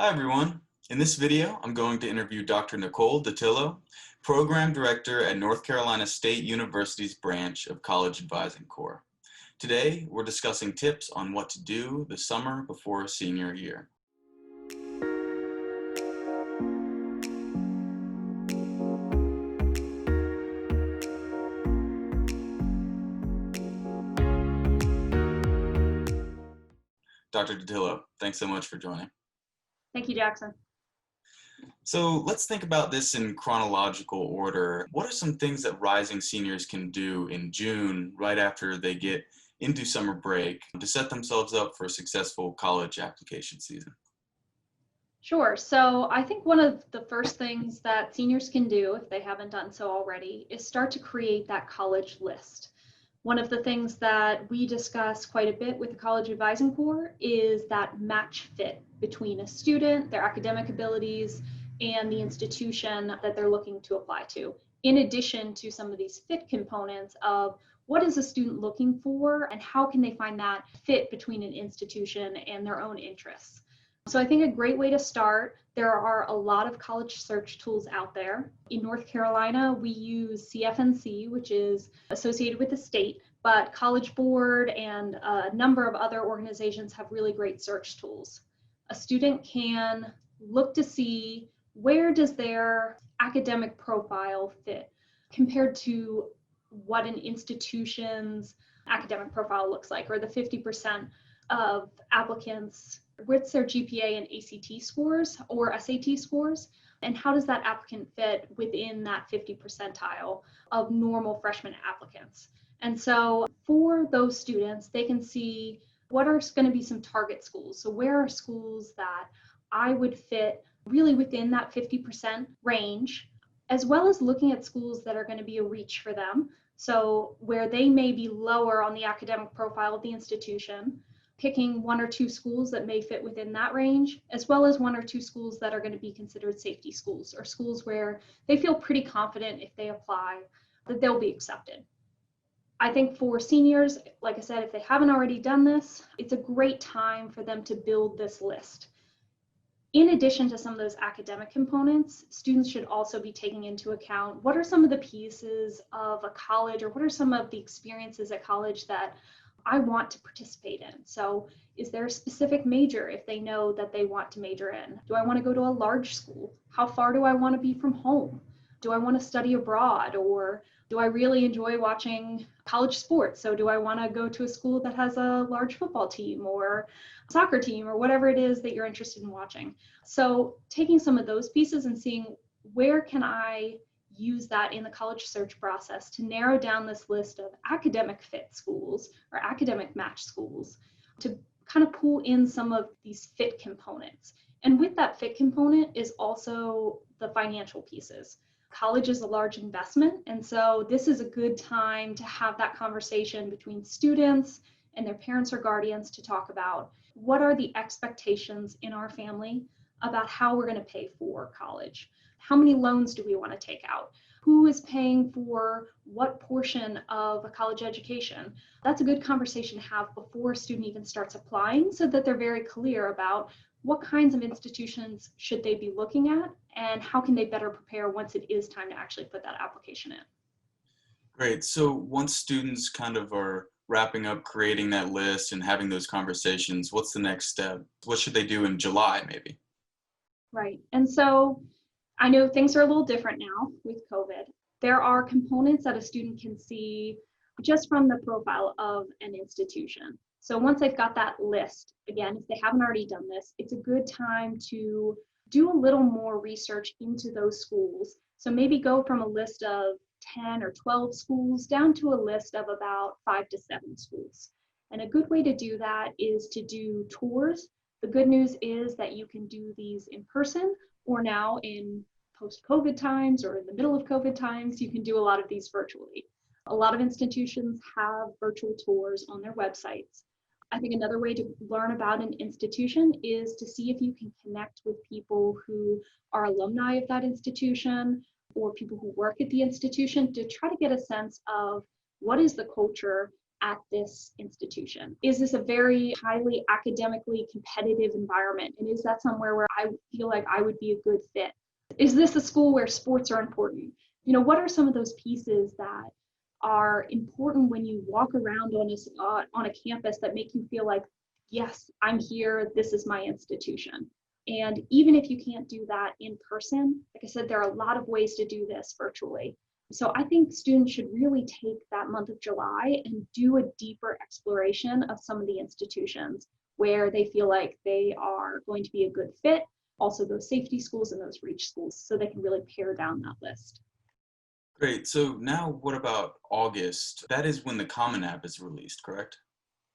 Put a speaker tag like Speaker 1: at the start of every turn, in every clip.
Speaker 1: Hi everyone. In this video, I'm going to interview Dr. Nicole Ditillo, Program Director at North Carolina State University's branch of College Advising Corps. Today, we're discussing tips on what to do the summer before senior year. Dr. Ditillo, thanks so much for joining.
Speaker 2: Thank you, Jackson.
Speaker 1: So let's think about this in chronological order. What are some things that rising seniors can do in June, right after they get into summer break, to set themselves up for a successful college application season?
Speaker 2: Sure. So I think one of the first things that seniors can do, if they haven't done so already, is start to create that college list. One of the things that we discuss quite a bit with the College Advising Corps is that match fit between a student, their academic abilities, and the institution that they're looking to apply to. In addition to some of these fit components of what is a student looking for and how can they find that fit between an institution and their own interests. So I think a great way to start, there are a lot of college search tools out there. In North Carolina, we use CFNC, which is associated with the state, but College Board and a number of other organizations have really great search tools. A student can look to see where does their academic profile fit compared to what an institution's academic profile looks like, or the 50% of applicants, what's their GPA and ACT scores or SAT scores, and how does that applicant fit within that 50 percentile of normal freshman applicants. And so for those students, they can see what are going to be some target schools. So where are schools that I would fit really within that 50% range, as well as looking at schools that are going to be a reach for them. So where they may be lower on the academic profile of the institution, picking one or two schools that may fit within that range, as well as one or two schools that are going to be considered safety schools, or schools where they feel pretty confident if they apply that they'll be accepted. I think for seniors, like I said, if they haven't already done this, it's a great time for them to build this list. In addition to some of those academic components, students should also be taking into account what are some of the pieces of a college, or what are some of the experiences at college that I want to participate in. So is there a specific major if they know that they want to major in? Do I want to go to a large school? How far do I want to be from home? Do I want to study abroad? Or do I really enjoy watching college sports? So do I want to go to a school that has a large football team or soccer team or whatever it is that you're interested in watching? So taking some of those pieces and seeing where can I use that in the college search process to narrow down this list of academic fit schools or academic match schools, to kind of pull in some of these fit components. And with that fit component is also the financial pieces. College is a large investment, and so this is a good time to have that conversation between students and their parents or guardians to talk about what are the expectations in our family about how we're going to pay for college. How many loans do we want to take out? Who is paying for what portion of a college education? That's a good conversation to have before a student even starts applying, so that they're very clear about what kinds of institutions should they be looking at and how can they better prepare once it is time to actually put that application in.
Speaker 1: Great. So once students kind of are wrapping up creating that list and having those conversations, what's the next step? What should they do in July, maybe?
Speaker 2: Right. And so I know things are a little different now with COVID. There are components that a student can see just from the profile of an institution. So once they've got that list, again, if they haven't already done this, it's a good time to do a little more research into those schools. So maybe go from a list of 10 or 12 schools down to a list of about 5 to 7 schools. And a good way to do that is to do tours. The good news is that you can do these in person, or now in post-COVID times or in the middle of COVID times, you can do a lot of these virtually. A lot of institutions have virtual tours on their websites. I think another way to learn about an institution is to see if you can connect with people who are alumni of that institution or people who work at the institution, to try to get a sense of what is the culture at this institution? Is this a very highly academically competitive environment? And is that somewhere where I feel like I would be a good fit? Is this a school where sports are important? What are some of those pieces that are important when you walk around on a campus that make you feel like, yes, I'm here, this is my institution? And even if you can't do that in person, like I said, there are a lot of ways to do this virtually. So I think students should really take that month of July and do a deeper exploration of some of the institutions where they feel like they are going to be a good fit, also those safety schools and those reach schools, so they can really pare down that list.
Speaker 1: Great. So now what about August? That is when the Common App is released, correct?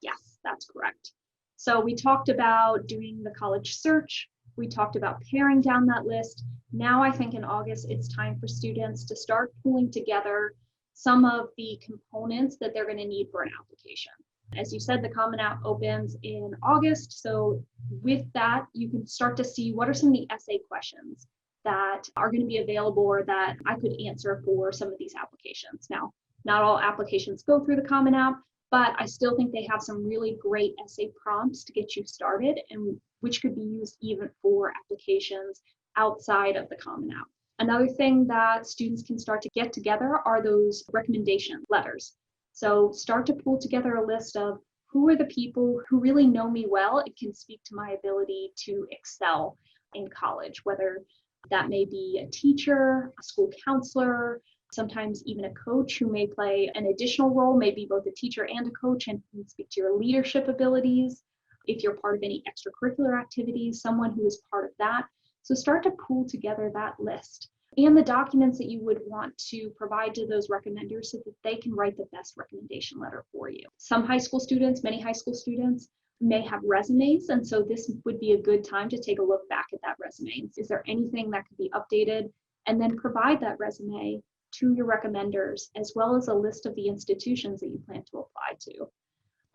Speaker 2: Yes, that's correct. So we talked about doing the college search. We talked about paring down that list. Now I think in August, it's time for students to start pulling together some of the components that they're going to need for an application. As you said, the Common App opens in August. So with that, you can start to see what are some of the essay questions that are going to be available or that I could answer for some of these applications. Now, not all applications go through the Common App, but I still think they have some really great essay prompts to get you started, and which could be used even for applications outside of the Common App. Another thing that students can start to get together are those recommendation letters. So start to pull together a list of who are the people who really know me well and can speak to my ability to excel in college, whether that may be a teacher, a school counselor, sometimes even a coach who may play an additional role, maybe both a teacher and a coach, and can speak to your leadership abilities. If you're part of any extracurricular activities, someone who is part of that. So start to pull together that list and the documents that you would want to provide to those recommenders so that they can write the best recommendation letter for you. Some high school students, many high school students, may have resumes, and so this would be a good time to take a look back at that resume. Is there anything that could be updated? And then provide that resume to your recommenders, as well as a list of the institutions that you plan to apply to.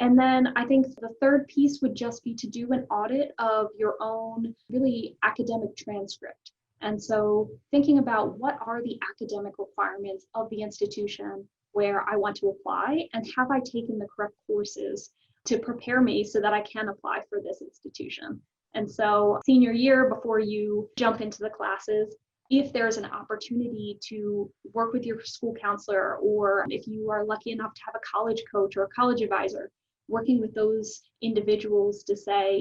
Speaker 2: And then I think the third piece would just be to do an audit of your own really academic transcript. And so thinking about what are the academic requirements of the institution where I want to apply, and have I taken the correct courses to prepare me so that I can apply for this institution. And so senior year, before you jump into the classes, if there's an opportunity to work with your school counselor, or if you are lucky enough to have a college coach or a college advisor, working with those individuals to say,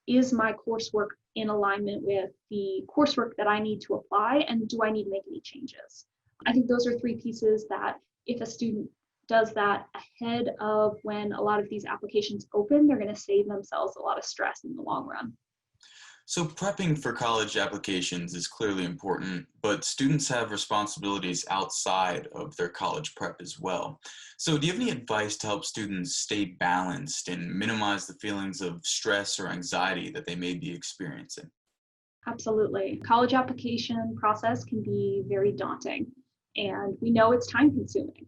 Speaker 2: is my coursework in alignment with the coursework that I need to apply, and do I need to make any changes? I think those are three pieces that if a student does that ahead of when a lot of these applications open, they're going to save themselves a lot of stress in the long run.
Speaker 1: So prepping for college applications is clearly important, but students have responsibilities outside of their college prep as well. So do you have any advice to help students stay balanced and minimize the feelings of stress or anxiety that they may be experiencing?
Speaker 2: Absolutely. College application process can be very daunting, and we know it's time consuming.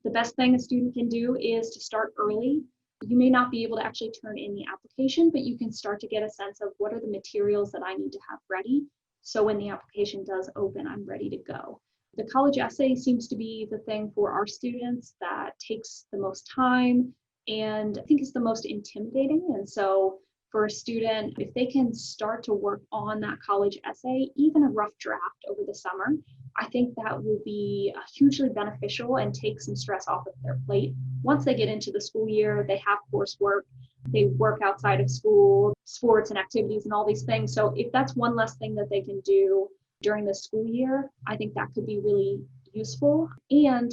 Speaker 2: The best thing a student can do is to start early. You may not be able to actually turn in the application, but you can start to get a sense of what are the materials that I need to have ready. So when the application does open, I'm ready to go. The college essay seems to be the thing for our students that takes the most time and I think is the most intimidating. And so for a student, if they can start to work on that college essay, even a rough draft over the summer, I think that will be hugely beneficial and take some stress off of their plate. Once they get into the school year, they have coursework, they work outside of school, sports and activities and all these things. So if that's one less thing that they can do during the school year, I think that could be really useful. And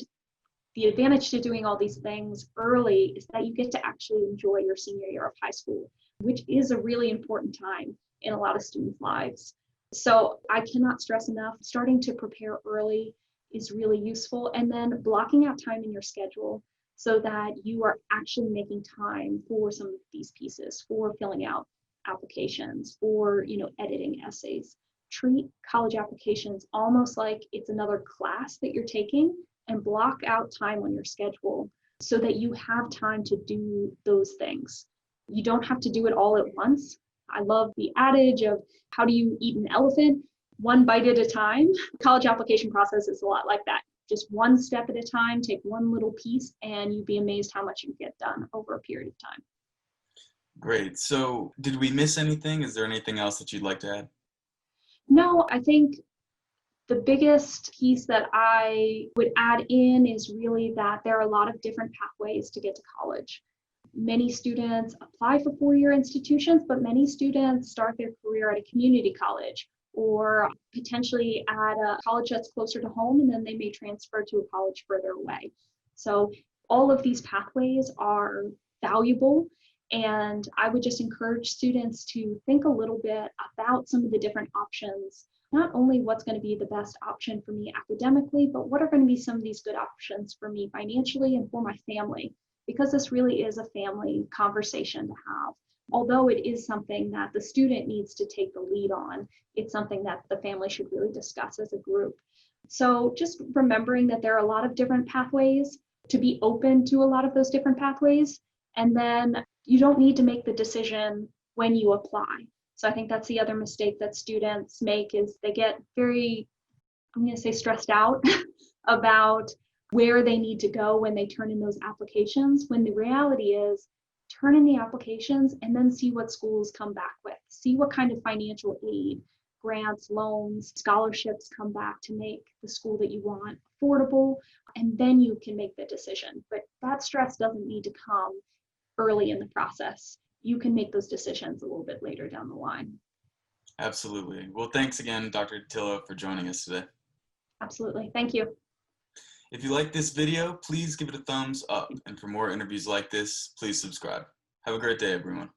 Speaker 2: the advantage to doing all these things early is that you get to actually enjoy your senior year of high school, which is a really important time in a lot of students' lives. So I cannot stress enough, starting to prepare early is really useful, and then blocking out time in your schedule so that you are actually making time for some of these pieces, for filling out applications, for editing essays. Treat college applications almost like it's another class that you're taking, and block out time on your schedule so that you have time to do those things. You don't have to do it all at once. I love the adage of how do you eat an elephant? One bite at a time. College application process is a lot like that. just one step at a time, take one little piece, and you'd be amazed how much you get done over a period of time.
Speaker 1: Great. So did we miss anything? Is there anything else that you'd like to add?
Speaker 2: No, I think the biggest piece that I would add in is really that there are a lot of different pathways to get to college. Many students apply for four-year institutions, but many students start their career at a community college or potentially at a college that's closer to home, and then they may transfer to a college further away. So all of these pathways are valuable, and I would just encourage students to think a little bit about some of the different options, not only what's going to be the best option for me academically, but what are going to be some of these good options for me financially and for my family, because this really is a family conversation to have. Although it is something that the student needs to take the lead on, it's something that the family should really discuss as a group. So just remembering that there are a lot of different pathways, to be open to a lot of those different pathways, and then you don't need to make the decision when you apply. So I think that's the other mistake that students make, is they get very, I'm going to say, stressed out about where they need to go when they turn in those applications, when the reality is turn in the applications and then see what schools come back with. See what kind of financial aid, grants, loans, scholarships come back to make the school that you want affordable, and then you can make the decision. But that stress doesn't need to come early in the process. You can make those decisions a little bit later down the line.
Speaker 1: Absolutely. Well, thanks again, Dr. Ditillo, for joining us today.
Speaker 2: Absolutely. Thank you.
Speaker 1: If you like this video, please give it a thumbs up. And for more interviews like this, please subscribe. Have a great day, everyone.